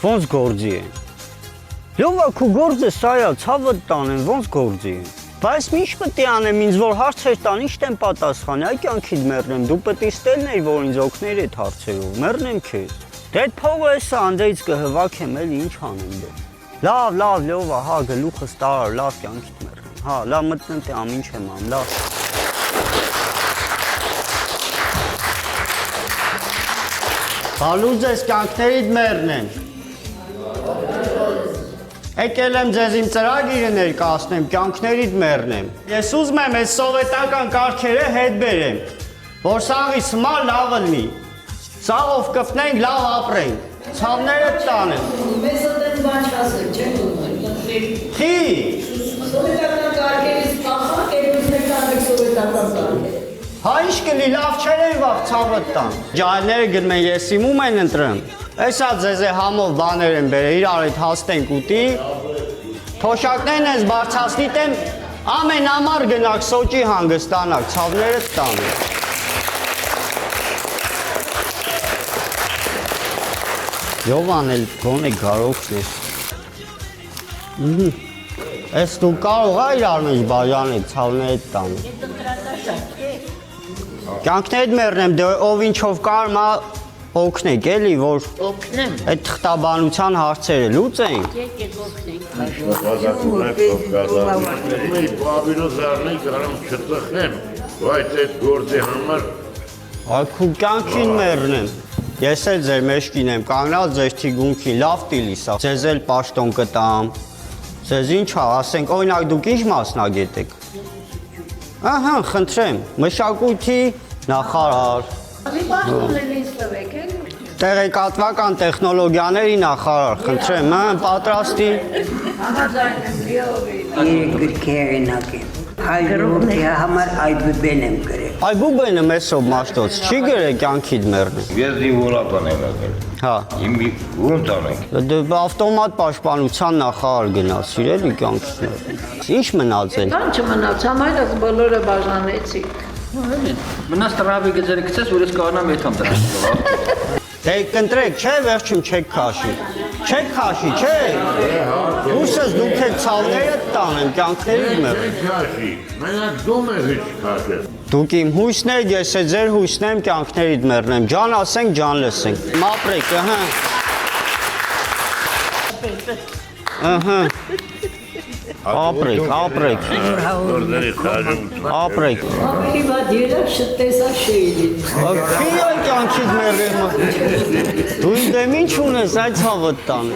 Ոնց գործի է։ Լովա քու գործը սա է, ցավը տանեն, ոնց գործի է։ Բայց ինչ պետք է անեմ, ինձ որ հարցեր տան, ինչ տեմ պատասխանի, այ կյանքիդ մեռնեմ, դու պետք է ստելներ, որ ինձ օգներ այդ հարցերով, մեռնեմ քեզ։ Դե այդ փողը էսա անդեից կհվաքեմ, էլի ինչ անեմ դե։ Լավ, լովա, հա, գլուխս տարար, լավ կյանքիդ մեռնեմ։ Հա, լավ մտնեմ թե ամին չեմ ամ, լավ։ Բալուզ ես կյանքներիդ մեռնեմ։ Եկել եմ ձեզ իմ ծրագիրը ներկայացնեմ, կյանքներիդ մեռնեմ։ Ես ուզում եմ այս սովետական կարգերը հետ բերեմ, որ սաղից հիմա լավը լինի։ Սաղով կպնենք, լավ ապրենք, ցավները տանեն։ Մեզ ատեն բան չասել, չեն ուզում։ Թի։ Սովետական կարգերից կախակ էր ուզում եք սովետական կարգեր։ Հա ինչ կլի, լավ չեր են վաղ ցավը տան։ Ջահելները գնում են, ես իմում են ընտրեմ։ Էսա ձեզ է համով բաներ են բերել, իրար այդ հաստենք ուտի։ Թոշակներն ես բարձացնի տեմ, ամեն ամար գնաք սոճի հանգստանաք, ցավները տան։ Յովան էլ գոնե գարոքն ես։ Ես դու կարող ա իրար մեջ բաժանել, ցավները տան։ Կյանքներդ մեռնեմ, դե ով ինչով կարում ա օգնեք, էլի, որ այդ թղթաբանության հարցերը լուծենք։ Եկեք օգնենք։ Բայց այդ գործի համար Այքու կյանքին մեռնեմ։ Ես էլ ձեր մեջքին եմ կանգնած ձեր թիգունքին, լավ տիլիսա։ Ձեզ էլ պաշտոն կտամ։ Ձեզ ինչ ա, ասենք, օրինակ դուք ինչ մասնագետ եք։ Ահա, խնդրեմ, մշակույթի նախարար։ Մի պաշտոն էլ ինձ տվեք, էլի։ Տեղեկատվական տեխնոլոգիաների նախարար, խնդրեմ, հա, պատրաստի։ Համաձայն եմ, լիովին։ Երեք գրքի հեղինակ եմ։ Հայրուքի համար այբուբեն եմ գրել։ Այբուբենը մեծով մաշտոց, չի գրել կյանքիդ մեռնեմ։ ես դիվորապան եմ եկել։ Հա։ Իմ ոնց անենք։ Դե ավտոմատ պաշտպանության նախարար գնաց, իրելի կյանքիդ մեռնեմ։ Ինչ մնացել։ Բան չմնաց, համայնքս բոլորը բաժանեցիք։ Մնաց տրավի գծերը գցես, որ ես կարողանամ եթամ դրանք։ Դե կընտրեք, չէ, վերջում չեք քաշի։ Չեք քաշի, չէ։ Ուսս դուք եք ցավները տանեմ, կյանքներիդ մեռնեմ։ Քաշի, մենակ դու մեզ քաշես։ Դուք իմ հույսն եք, ես է ձեր հույսն եմ, կյանքներիդ մեռնեմ։ Ջան ասենք, ջան լսենք։ Մապրեք, ըհը։ Ըհը։ Ապրեք, ապրեք։ Գործերի քաշում։ Ապրեք։ Ավելի վատ երակ շտեսա շեյլին։ Քիա կյանքիդ մեռնեմ։ Դու ինձ դեմ ինչ ունես, այդ ցավը տան։